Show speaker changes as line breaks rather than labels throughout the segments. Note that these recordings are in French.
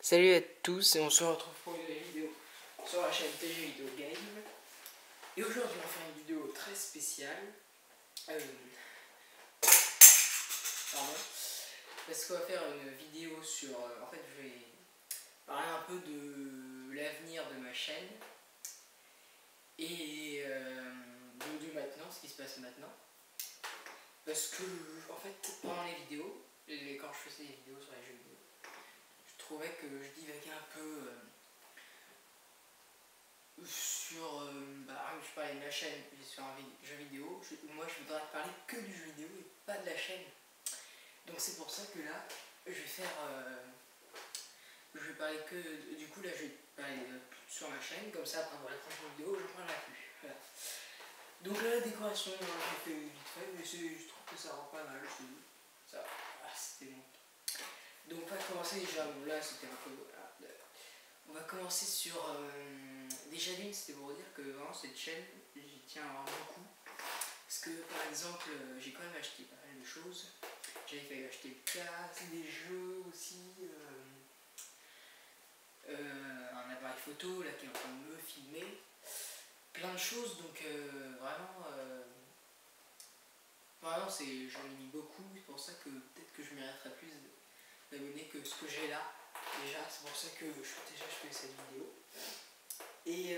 Salut à tous et on se retrouve pour une nouvelle vidéo sur la chaîne TG Video Game. Et aujourd'hui on va faire une vidéo très spéciale. Pardon. Parce qu'on va faire une vidéo sur... en fait je vais parler un peu de l'avenir de ma chaîne. Et de maintenant, ce qui se passe maintenant. Parce que en fait pendant les vidéos, quand je faisais des vidéos sur les jeux vidéo, je trouvais que je divaguais un peu sur... je parlais de la chaîne, sur un jeu vidéo. Moi je voudrais parler que du jeu vidéo et pas de la chaîne. Donc c'est pour ça que là, je vais faire... je vais parler que... Du coup là je vais parler sur ma chaîne, comme ça après la prochaine vidéo je parlerai plus. Voilà. Donc là la décoration, j'ai fait vite fait, mais je trouve que ça rend pas mal. Ça, c'était bon. Donc on va commencer déjà, bon, là c'était un peu... Voilà. On va commencer sur... déjà d'une, c'était pour dire que vraiment cette chaîne, j'y tiens vraiment beaucoup. Parce que par exemple, j'ai quand même acheté pas mal de choses. J'avais fait acheter le casque, des jeux aussi, un appareil photo là qui est en train de me filmer. Plein de choses, donc vraiment, vraiment j'en ai mis beaucoup. C'est pour ça que peut-être que je mériterais plus d'abonnés que ce que j'ai là. Déjà, c'est pour ça que je fais cette vidéo. Et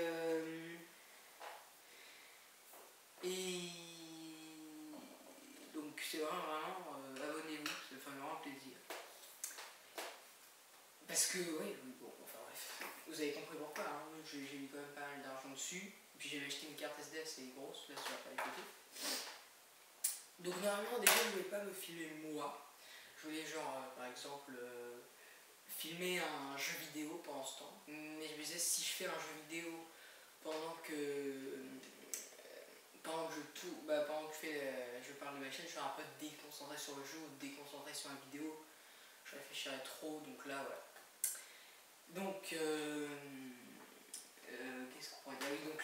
donc c'est vraiment abonnez-vous, ça me fait vraiment plaisir. Parce que oui, bon, enfin bref, vous avez compris pourquoi, hein. J'ai mis quand même pas mal d'argent dessus. Et puis j'avais acheté une carte SD assez grosse, là sur l'appareil photo. Donc normalement déjà je voulais pas me filmer moi. Je voulais genre par exemple filmer un jeu vidéo pendant ce temps. Mais je me disais si je fais un jeu vidéo pendant que je parle de ma chaîne, je suis un peu déconcentré sur le jeu ou déconcentré sur la vidéo. Je réfléchirais trop, donc là voilà. Donc qu'est-ce qu'on pourrait dire? Donc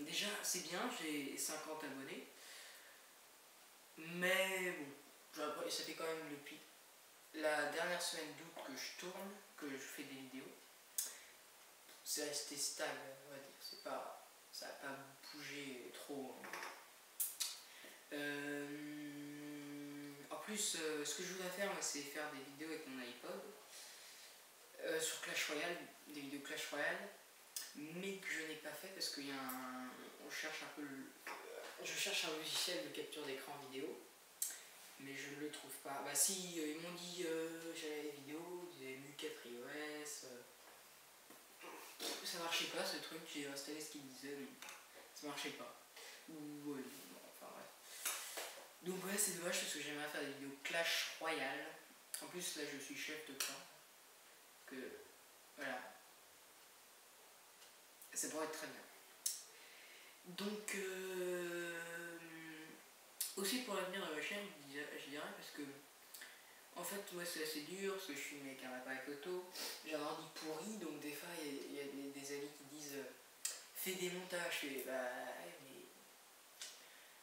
déjà c'est bien, j'ai 50 abonnés. Mais bon, ça fait quand même depuis la dernière semaine d'août que je tourne, que je fais des vidéos. C'est resté stable, on va dire. Ça n'a pas bougé trop. En plus, ce que je voudrais faire, c'est faire des vidéos avec mon iPod sur Clash Royale, des vidéos Clash Royale, mais que je n'ai pas fait parce qu'il y a on cherche un peu je cherche un logiciel de capture d'écran vidéo, mais je ne le trouve pas. Bah si, ils m'ont dit j'avais des vidéos, ils avaient mis 4 iOS. Ça marchait pas ce truc, j'ai installé ce qu'ils disaient, mais ça marchait pas. Ou enfin bref. Donc ouais, c'est dommage parce que j'aimerais faire des vidéos Clash Royale. En plus là je suis chef de clan. Que voilà. Ça pourrait être très bien. Donc aussi pour l'avenir de ma chaîne, je dirais parce que en fait moi c'est assez dur parce que je filme avec un appareil photo. J'ai un ordi pourri, donc des fois il y a des amis qui disent fais des montages, mais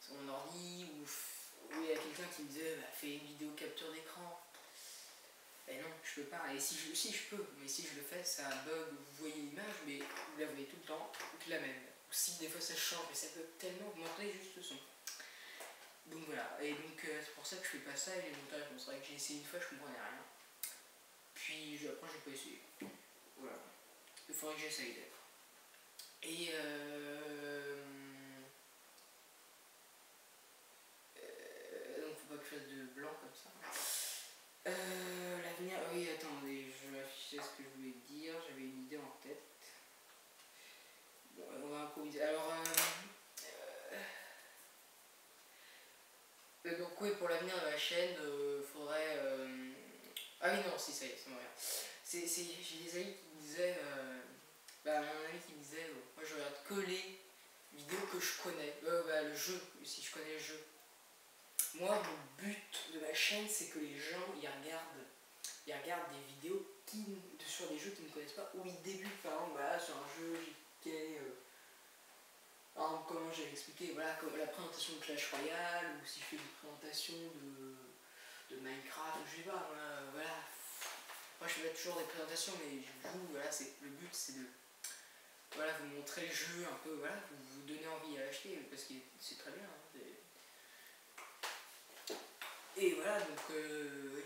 sur mon ordi, ou il y a quelqu'un qui me disait fais une vidéo capture d'écran. Et non, je peux pas. Et si je peux, mais si je le fais, ça bug, vous voyez l'image, mais vous la voyez tout le temps, la même. Ou si des fois ça change, mais ça bug tellement, vous m'entendez juste le son. Donc voilà, et donc c'est pour ça que je fais pas ça, et les montages, bon, c'est vrai que j'ai essayé une fois, je comprenais rien. Puis après j'ai pas essayé. Voilà. Il faudrait que j'essaye d'être. Et donc faut pas que je fasse de blanc comme ça. L'avenir, oui attendez, je vais afficher ce que je voulais dire, j'avais une idée en tête. Bon, on va improviser. Alors donc oui, pour l'avenir de la chaîne, faudrait... Ah oui non, si ça y est, ça me revient. J'ai des amis qui disaient... mon ami qui disait, moi je regarde que les vidéos que je connais. Le jeu, si je connais le jeu. Moi, mon but de ma chaîne, c'est que les gens, ils regardent des vidéos sur des jeux qu'ils ne connaissent pas, où ils débutent par exemple sur un jeu JK, par exemple, comment j'avais expliqué, voilà, comme la présentation de Clash Royale, ou si je fais une présentation de Minecraft, je sais pas, voilà. Après je fais pas toujours des présentations, mais je joue, voilà, le but c'est de voilà, vous montrer le jeu un peu, voilà, vous donner envie à l'acheter, parce que c'est très bien. Hein, et voilà, donc oui.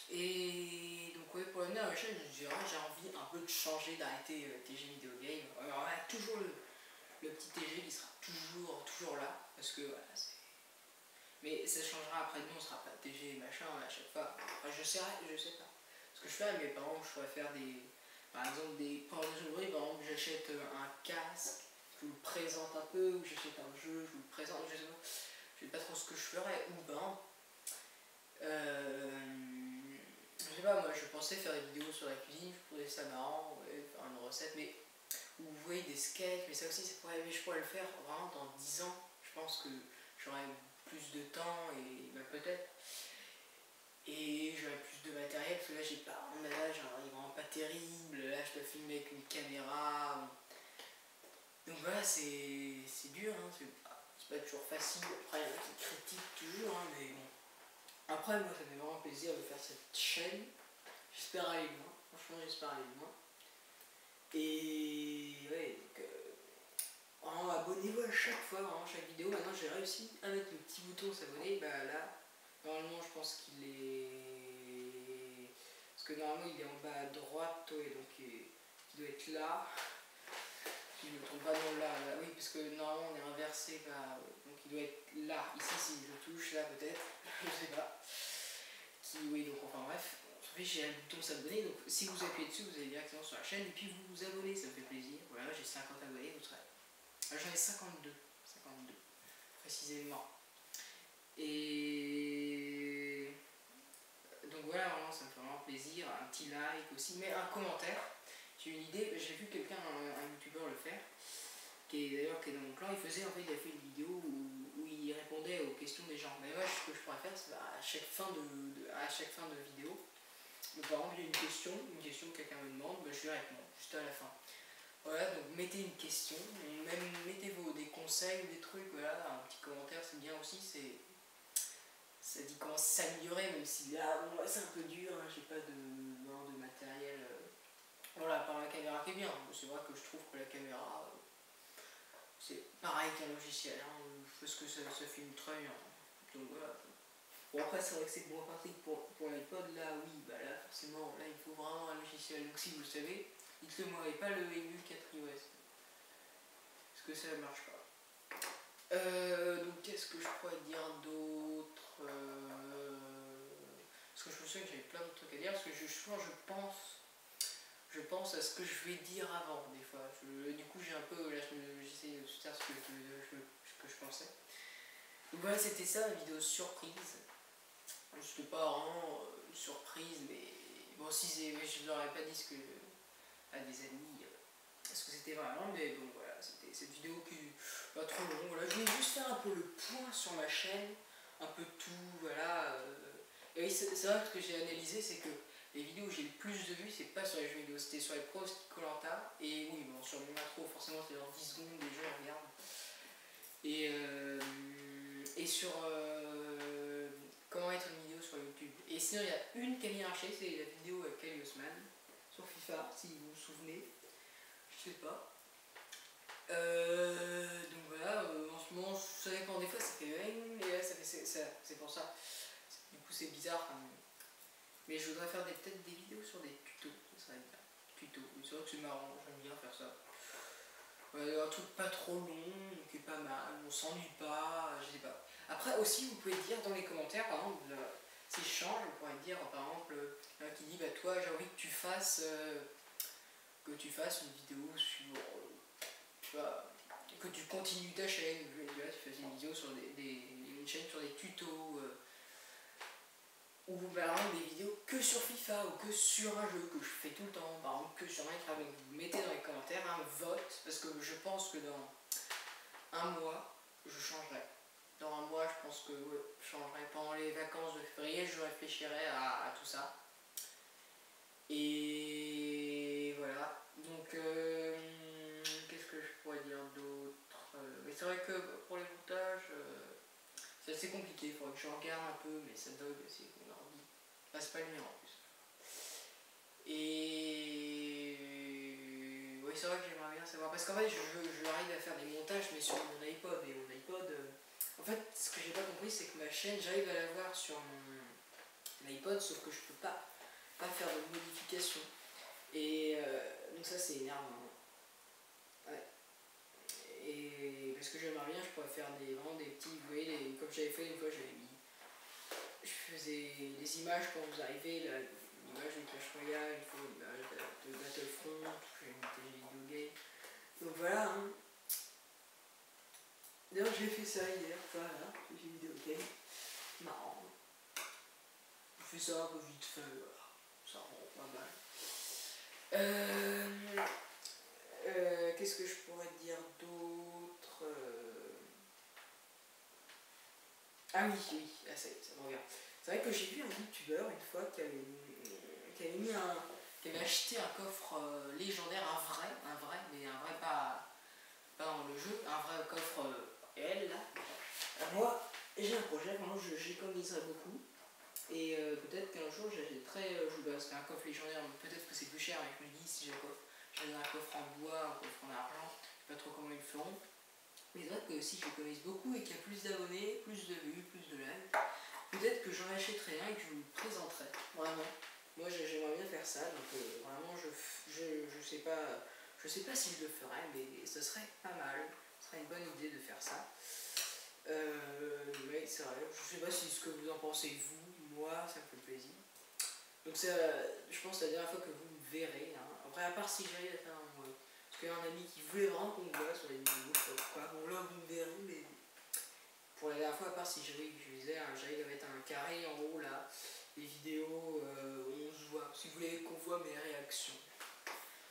Et donc ouais, pour l'avenir à la chaîne, je dirais j'ai envie un peu de changer, d'arrêter TG Video Game. Alors voilà, toujours le petit TG qui sera toujours là, parce que voilà, mais ça changera après, nous on sera pas TG machin à chaque fois. Enfin, je sais pas. Ce que je fais à mes parents, je pourrais faire par exemple pendant des ouvriers, par exemple j'achète un casque, je vous le présente un peu, ou j'achète un jeu, je vous le présente, je sais pas trop ce que je ferais, ou ben, je sais pas, moi je pensais faire des vidéos sur la cuisine, je trouvais ça marrant, ouais, faire une recette, mais ou vous voyez des sketchs, mais ça aussi mais je pourrais le faire vraiment dans 10 ans, je pense que j'aurais plus de temps et bah, peut-être. Et j'aurais plus de matériel parce que là j'ai pas mon âge, il est vraiment pas terrible, là je dois filmer avec une caméra. Donc voilà, c'est dur, hein, c'est pas toujours facile, après il y en a qui critiquent toujours, hein, mais bon. Après moi ça me fait vraiment plaisir de faire cette chaîne, j'espère aller loin, franchement j'espère aller loin. Et ouais, donc abonnez-vous à chaque fois, vraiment chaque vidéo. Maintenant j'ai réussi à mettre le petit bouton s'abonner, bah là, normalement je pense qu'il est... Parce que normalement il est en bas à droite, ouais, donc il doit être là. Si je ne me trompe pas, non là, oui, parce que normalement on est inversé, bah, donc il doit être là, ici si je touche, là peut-être, je sais pas. Oui, donc enfin bref, j'ai un bouton s'abonner, donc si vous appuyez dessus, vous allez directement sur la chaîne et puis vous vous abonnez, ça me fait plaisir. Voilà, j'ai 50 abonnés, vous serez... J'en ai 52 précisément. Et donc voilà, vraiment, ça me fait vraiment plaisir, un petit like aussi, mais un commentaire. J'ai une idée, j'ai vu quelqu'un, un youtubeur le faire, qui est dans mon clan, il a fait une vidéo où il répondait aux questions des gens. Mais moi, ce que je pourrais faire, c'est à chaque fin de vidéo, donc, par exemple, il y a une question que quelqu'un me demande, bah, je lui réponds, juste à la fin. Voilà, donc mettez une question, même mettez des conseils ou des trucs, voilà, un petit commentaire, c'est bien aussi, ça dit comment s'améliorer, même si là, bon, c'est un peu dur, hein, j'ai pas de matériel. Voilà, par la caméra qui est bien, c'est vrai que je trouve que la caméra, c'est pareil qu'un logiciel, hein, parce que ça filme très bien. Donc voilà. Bon après c'est vrai que c'est moins pratique pour l'iPod, là oui, bah là forcément, là il faut vraiment un logiciel. Donc si vous le savez, dites-le moi, et pas le Emule 4iOS. Parce que ça ne marche pas. Donc qu'est-ce que je pourrais dire d'autre parce que je me souviens que j'avais plein de trucs à dire, parce que souvent je pense à ce que je vais dire avant, des fois. Du coup j'ai un peu, là j'essaie de faire ce que je pensais. Donc voilà, c'était ça la vidéo surprise. C'était pas vraiment une surprise, mais bon, si je leur avais pas dit ce que à des amis, ce que c'était vraiment, mais bon voilà, c'était cette vidéo qui est pas trop longue. Voilà, je voulais juste faire un peu le point sur ma chaîne, un peu tout, voilà. Et oui, c'est vrai que ce que j'ai analysé, c'est que les vidéos où j'ai le plus de vues, c'est pas sur les jeux vidéo, c'était sur les pros Koh-Lanta, et oui, bon, sur mon intro, forcément, c'est dans 10 secondes, les gens regardent. Et sur comment être une vidéo sur YouTube. Et sinon, il y a une qui a bien marché, c'est la vidéo avec Kyle Osman sur FIFA, si vous vous souvenez. Je sais pas. Donc voilà, en ce moment, ça dépend, des fois ça fait bang, et là ça fait ça, c'est pour ça. Du coup, c'est bizarre quand même. Mais je voudrais faire peut-être des vidéos sur des tutos, ça serait bien. Tutos, c'est vrai que c'est marrant, j'aime bien faire ça. Un truc pas trop long, qui est pas mal, on s'ennuie pas, je sais pas. Après aussi, vous pouvez dire dans les commentaires, par exemple, si je change, vous pourrez dire, par exemple, qui dit, bah toi, j'ai envie que tu fasses une vidéo sur, tu vois, que tu continues ta chaîne, tu fais une vidéo sur une chaîne sur des tutos, ou par exemple des vidéos que sur FIFA ou que sur un jeu que je fais tout le temps, par exemple que sur Minecraft. Donc vous mettez dans les commentaires un vote, parce que je pense que dans un mois je changerai. Dans un mois je pense que ouais, je changerai. Pendant les vacances de février je réfléchirai à tout ça. Et voilà. Donc qu'est-ce que je pourrais dire d'autre, mais c'est vrai que pour les montages c'est assez compliqué, il faudrait que je regarde un peu, mais ça bug aussi mon ordi. Enfin, c'est pas le mien en plus. oui, c'est vrai que j'aimerais bien savoir. Parce qu'en fait, j'arrive à faire des montages, mais sur mon iPod. Et mon iPod, en fait, ce que j'ai pas compris, c'est que ma chaîne, j'arrive à la voir sur mon iPod, sauf que je peux pas faire de modifications. Et donc ça, c'est énervant. Ouais. Et parce que j'aimerais bien, je pourrais faire vraiment des petits, vous voyez, comme j'avais fait une fois, je faisais des images quand vous arrivez, l'image de Clash Royale, une fois l'image de Battlefront, j'ai une vidéo game. Donc voilà. Hein. D'ailleurs, j'ai fait ça hier, voilà, j'ai une vidéo game. Marrant. Je fais ça un peu vite fait, voilà. Ça rend pas mal. Qu'est-ce que je pourrais dire d'autre Ah oui, oui, là, ça me revient. C'est vrai que j'ai vu un youtubeur une fois qui avait acheté un coffre légendaire, un vrai, mais un vrai pas dans le jeu, un vrai coffre réel là. Moi, j'ai un projet, vraiment j'économiserai beaucoup. Et peut-être qu'un jour j'achèterai, parce qu'un coffre légendaire, peut-être que c'est plus cher, mais je me dis si j'ai un coffre en bois, un coffre en argent, je sais pas trop comment ils le feront. Mais c'est vrai que si j'économise beaucoup et qu'il y a plus d'abonnés, plus de vues, plus de likes, peut-être que j'en achèterai un et que je vous le présenterai, vraiment. Moi j'aimerais bien faire ça, donc vraiment je sais pas si je le ferai, mais ce serait pas mal, ce serait une bonne idée de faire ça. Mais c'est vrai, je sais pas si ce que vous en pensez vous, moi ça me fait plaisir. Donc je pense la dernière fois que vous me verrez, hein. Après à part si j'arrive à faire parce qu'il y a un ami qui voulait vraiment qu'on me voit sur les vidéos, je sais pas pourquoi, bon là vous me verrez, mais pour la dernière fois, à part si j'arrive à mettre un carré en haut là, les vidéos où on se voit, si vous voulez qu'on voit mes réactions.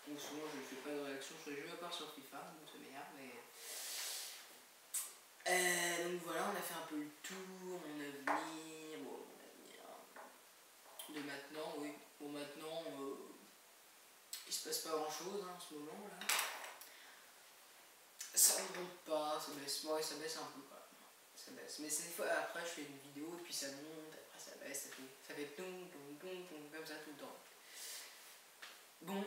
Bon souvent je ne fais pas de réaction sur les jeux à part sur FIFA, donc ça m'énerve, mais... donc voilà, on a fait un peu le tour, mon avenir, de maintenant, oui. Bon maintenant, il se passe pas grand chose en ce moment là. Ça ne monte pas, ça baisse, ouais ça baisse un peu quoi. Ça baisse. Mais c'est des fois, après je fais une vidéo, et puis ça monte, après ça baisse, ça fait toum, comme ça tout le temps. Bon,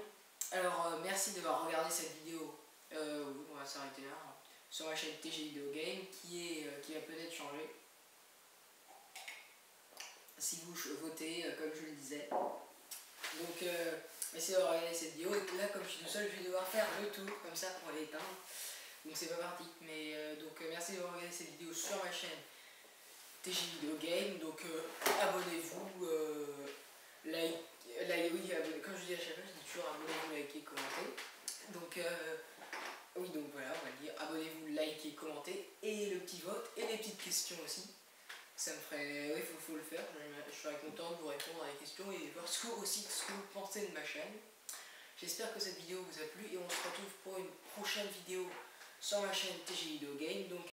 alors merci d'avoir regardé cette vidéo. Oui, on va s'arrêter là. Hein, sur ma chaîne TG Video Game, qui va peut-être changer. Si vous votez, comme je le disais. Donc, essayez de regarder cette vidéo. Et là, comme je suis tout seul, je vais devoir faire le tour, comme ça, pour l'éteindre. Donc c'est pas parti, mais merci d'avoir regardé cette vidéo sur ma chaîne TG Video Game. Donc abonnez-vous, oui, comme je dis à chaque fois, je dis toujours abonnez-vous, likez, commentez. Donc oui, donc voilà, on va dire abonnez-vous, likez, commentez, et le petit vote, et les petites questions aussi. Ça me ferait, oui, faut le faire, je serais content de vous répondre à les questions et voir aussi ce que vous pensez de ma chaîne. J'espère que cette vidéo vous a plu et on se retrouve pour une prochaine vidéo sur ma chaîne TG Video Game. Donc